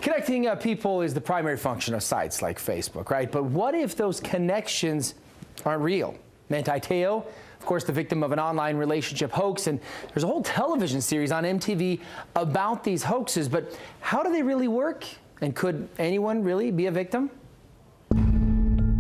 Connecting people is the primary function of sites like Facebook, right? But what if those connections aren't real? Manti Te'o, of course, the victim of an online relationship hoax, and there's a whole television series on MTV about these hoaxes. But how do they really work? And could anyone really be a victim?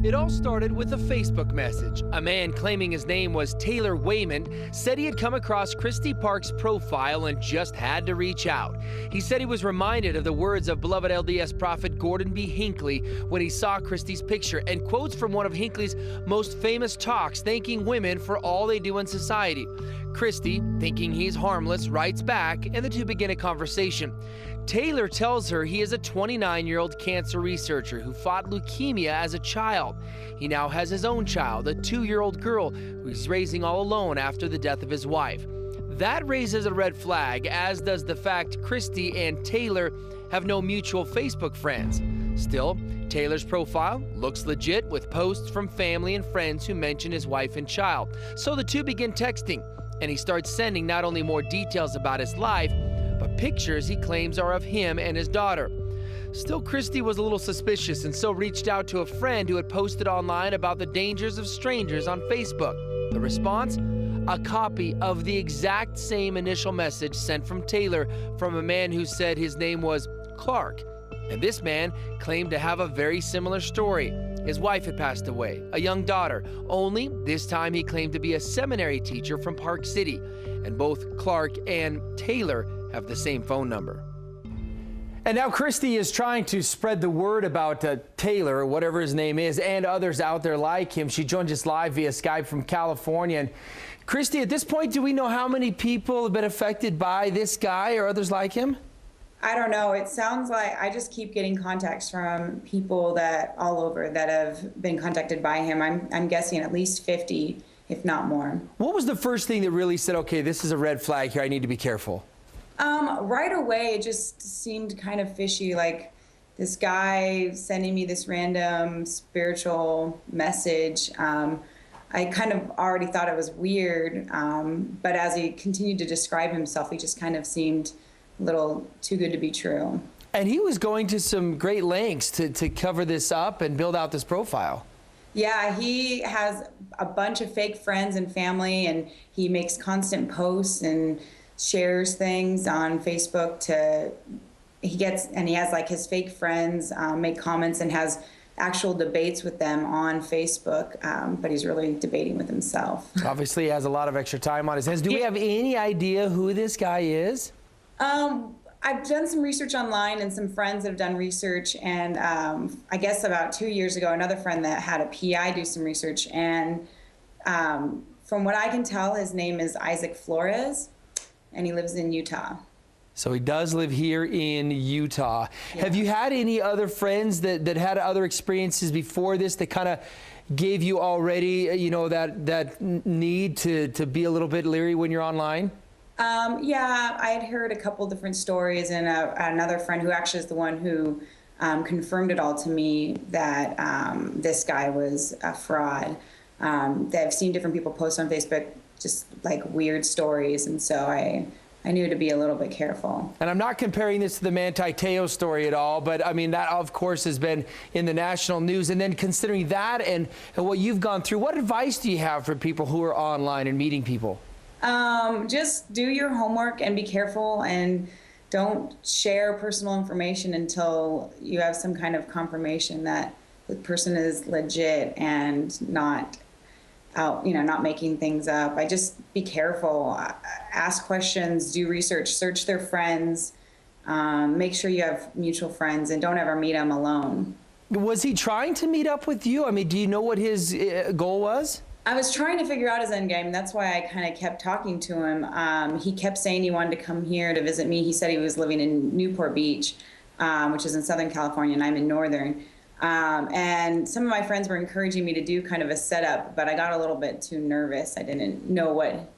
It all started with a Facebook message. A man claiming his name was Taylor Waymond said he had come across Kristi Parkes' profile and just had to reach out. He said he was reminded of the words of beloved LDS prophet Gordon B. Hinckley when he saw Kristi's picture, and quotes from one of Hinckley's most famous talks thanking women for all they do in society. Kristi, thinking he's harmless, writes back, and the two begin a conversation. Taylor tells her he is a 29-year-old cancer researcher who fought leukemia as a child. He now has his own child, a 2-year-old girl who he's raising all alone after the death of his wife. That raises a red flag, as does the fact Kristi and Taylor have no mutual Facebook friends. Still, Taylor's profile looks legit with posts from family and friends who mention his wife and child. So the two begin texting, and he starts sending not only more details about his life, but pictures he claims are of him and his daughter. Still, Kristi was a little suspicious and so reached out to a friend who had posted online about the dangers of strangers on Facebook. The response? A copy of the exact same initial message sent from Taylor from a man who said his name was Clark. And this man claimed to have a very similar story. His wife had passed away, a young daughter, only this time he claimed to be a seminary teacher from Park City. And both Clark and Taylor have the same phone number. And now Kristi is trying to spread the word about Taylor, whatever his name is, and others out there like him. She joined us live via Skype from California. And Kristi, at this point, do we know how many people have been affected by this guy or others like him? I don't know. It sounds like I just keep getting contacts from people that all over that have been contacted by him. I'm guessing at least 50, if not more. What was the first thing that really said, okay, this is a red flag here, I need to be careful? Right away, it just seemed kind of fishy, like this guy sending me this random spiritual message. I kind of already thought it was weird, but as he continued to describe himself, he just kind of seemed a little too good to be true. And he was going to some great lengths to cover this up and build out this profile. Yeah, he has a bunch of fake friends and family, and he makes constant posts and shares things on Facebook he has like his fake friends make comments and has actual debates with them on Facebook, but he's really debating with himself. Obviously, he has a lot of extra time on his hands. Do we have any idea who this guy is? I've done some research online, and some friends have done research, and I guess about 2 years ago, another friend that had a PI do some research, and from what I can tell, his name is Isaac Flores, and he lives in Utah. So he does live here in Utah. Yeah. Have you had any other friends that had other experiences before this that kind of gave you already, you know, that need to be a little bit leery when you're online? Yeah, I had heard a couple different stories, and another friend who actually is the one who confirmed it all to me that this guy was a fraud. I've seen different people post on Facebook just like weird stories, and so I knew to be a little bit careful. And I'm not comparing this to the Manti Te'o story at all, but I mean, that of course has been in the national news. And then considering that and what you've gone through, what advice do you have for people who are online and meeting people? Just do your homework and be careful, and don't share personal information until you have some kind of confirmation that the person is legit and not out, not making things up. I just be careful, ask questions, do research, search their friends, make sure you have mutual friends, and don't ever meet them alone. Was he trying to meet up with you? I mean, do you know what his goal was? I was trying to figure out his end game. That's why I kind of kept talking to him. He kept saying he wanted to come here to visit me. He said he was living in Newport Beach, which is in Southern California, and I'm in Northern. And some of my friends were encouraging me to do kind of a setup, but I got a little bit too nervous. I didn't know what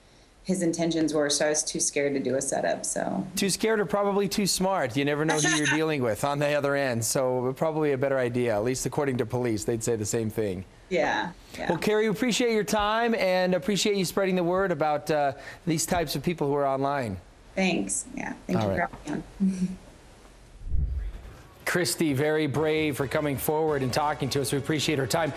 his intentions were, so I was too scared to do a setup. So too scared or probably too smart. You never know who you're dealing with on the other end, so probably a better idea, at least according to police. They'd say the same thing. Yeah. Well, Carrie, we appreciate your time and appreciate you spreading the word about these types of people who are online. Thanks. Yeah. Thank you for having me on. Kristi, very brave for coming forward and talking to us. We appreciate her time.